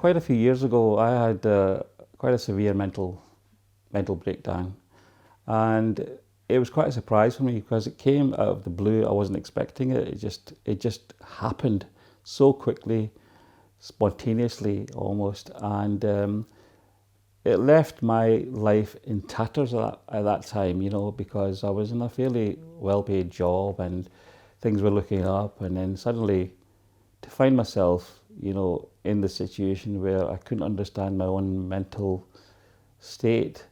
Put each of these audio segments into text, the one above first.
quite a few years ago, I had quite a severe mental breakdown, and it was quite a surprise for me because it came out of the blue. I wasn't expecting it. It just happened so quickly, spontaneously almost, and it left my life in tatters at that time. Because I was in a fairly well-paid job and things were looking up, and then suddenly to find myself, in the situation where I couldn't understand my own mental state,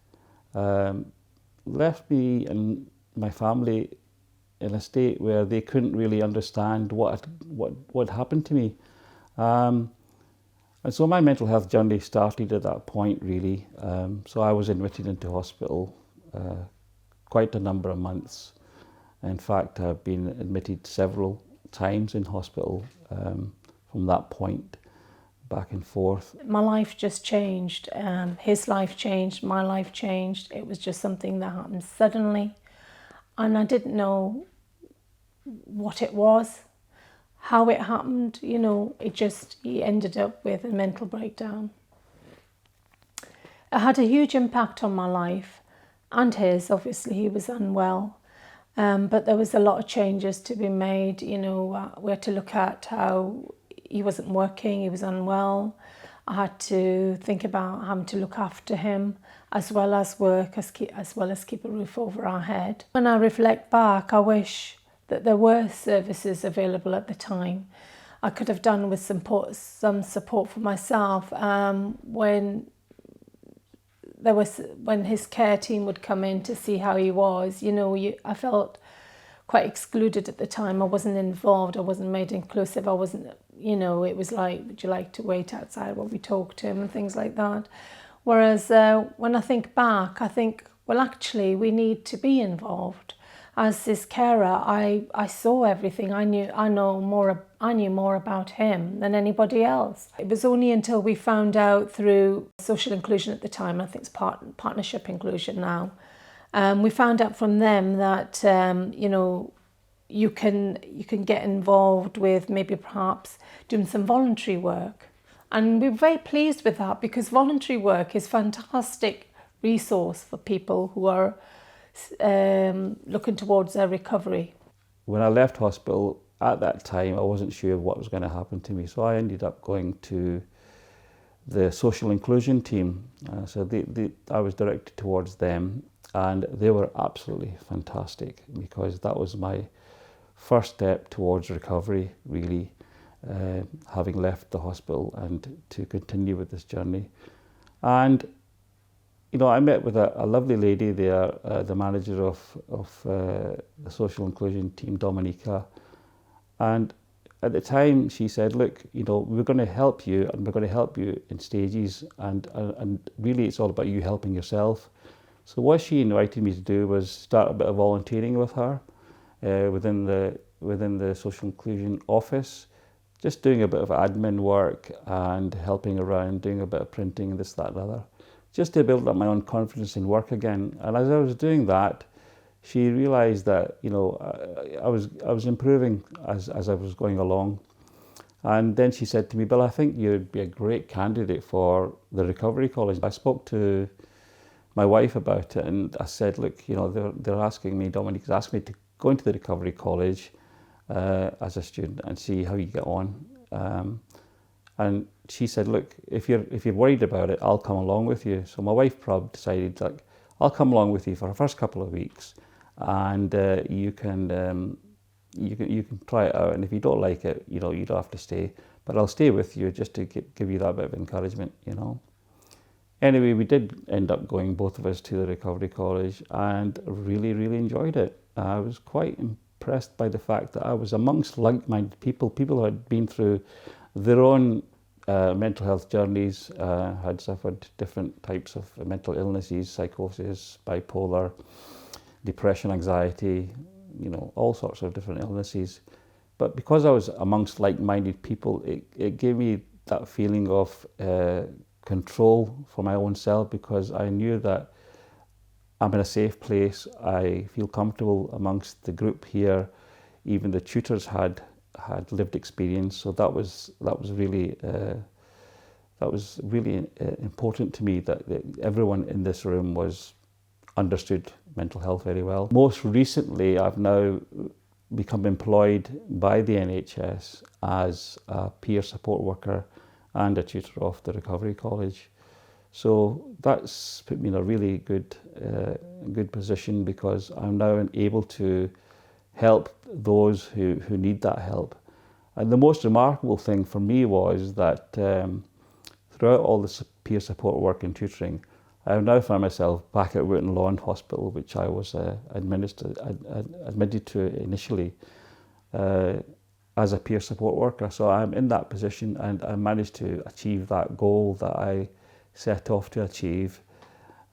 left me and my family in a state where they couldn't really understand what happened to me. And so my mental health journey started at that point, really. So I was admitted into hospital quite a number of months. In fact, I've been admitted several times in hospital from that point, back and forth. My life just changed. His life changed, my life changed. It was just something that happened suddenly, and I didn't know what it was, how it happened. He ended up with a mental breakdown. It had a huge impact on my life and his. Obviously, he was unwell. But there was a lot of changes to be made. We had to look at how he wasn't working, he was unwell. I had to think about having to look after him as well as work, as well as keep a roof over our head. When I reflect back, I wish that there were services available at the time. I could have done with some support for myself when his care team would come in to see how he was. I felt quite excluded at the time. I wasn't involved. I wasn't made inclusive. I wasn't, it was like, would you like to wait outside while we talk to him and things like that. Whereas when I think back, I think, well, actually, we need to be involved. As his carer, I saw everything. I knew more about him than anybody else. It was only until we found out through social inclusion at the time, I think it's partnership inclusion now, we found out from them that you can get involved with maybe perhaps doing some voluntary work, and we're very pleased with that because voluntary work is a fantastic resource for people who are looking towards their recovery. When I left hospital at that time, I wasn't sure what was going to happen to me, so I ended up going to the social inclusion team. So I was directed towards them, and they were absolutely fantastic because that was my first step towards recovery, really, having left the hospital and to continue with this journey. And I met with a lovely lady there, the manager of the social inclusion team, Dominica. And at the time she said, look, we're going to help you, and we're going to help you in stages, and really it's all about you helping yourself. So what she invited me to do was start a bit of volunteering with her within the social inclusion office, just doing a bit of admin work and helping around, doing a bit of printing, this, that, and the other, just to build up my own confidence in work again. And as I was doing that, she realised that I was improving as I was going along. And then she said to me, Bill, I think you'd be a great candidate for the recovery college. I spoke to my wife about it, and I said, look, they're asking me, Dominique's asked me to go into the recovery college as a student and see how you get on. And she said, look, if you're worried about it, I'll come along with you. So my wife probably decided, like, I'll come along with you for the first couple of weeks, and you can try it out. And if you don't like it, you don't have to stay. But I'll stay with you just to give you that bit of encouragement, Anyway, we did end up going, both of us, to the recovery college, and really, really enjoyed it. I was quite impressed by the fact that I was amongst like-minded people who had been through their own mental health journeys, had suffered different types of mental illnesses, psychosis, bipolar, depression, anxiety, all sorts of different illnesses. But because I was amongst like-minded people, it gave me that feeling of control for my own self, because I knew that I'm in a safe place. I feel comfortable amongst the group here. Even the tutors had lived experience, so that was really that was really important to me, that everyone in this room understood mental health very well. Most recently, I've now become employed by the NHS as a peer support worker and a tutor of the Recovery College. So that's put me in a really good position, because I'm now able to help those who need that help. And the most remarkable thing for me was that throughout all this peer support work and tutoring, I now find myself back at Wootton Lawn Hospital, which I was admitted to initially as a peer support worker. So I'm in that position, and I managed to achieve that goal that I set off to achieve,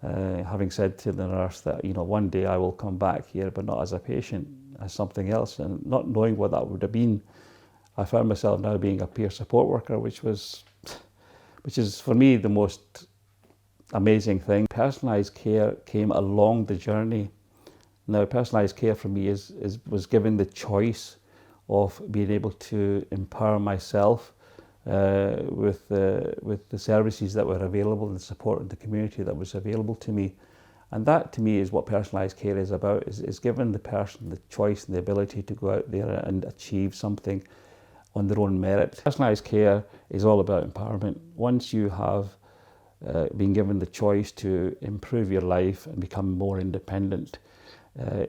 having said to the nurse that, you know, one day I will come back here, but not as a patient, as something else. And not knowing what that would have been, I found myself now being a peer support worker, which is for me the most amazing thing. Personalised care came along the journey. Now, personalised care for me was given the choice of being able to empower myself with the services that were available and the support in the community that was available to me. And that, to me, is what personalised care is about, is giving the person the choice and the ability to go out there and achieve something on their own merit. Personalised care is all about empowerment. Once you have been given the choice to improve your life and become more independent,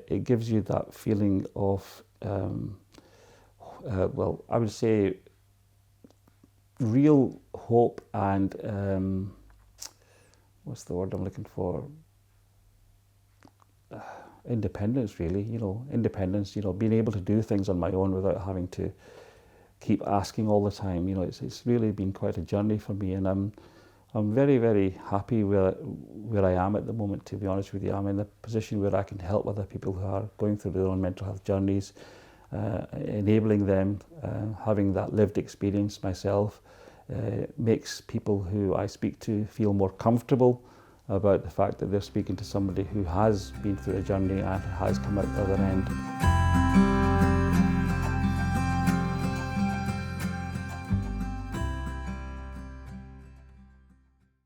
it gives you that feeling of, well, I would say real hope and, what's the word I'm looking for? Independence, really, independence, being able to do things on my own without having to keep asking all the time. It's really been quite a journey for me, and I'm very, very happy where I am at the moment, to be honest with you. I'm in a position where I can help other people who are going through their own mental health journeys, enabling them, having that lived experience myself, makes people who I speak to feel more comfortable about the fact that they're speaking to somebody who has been through a journey and has come out the other end.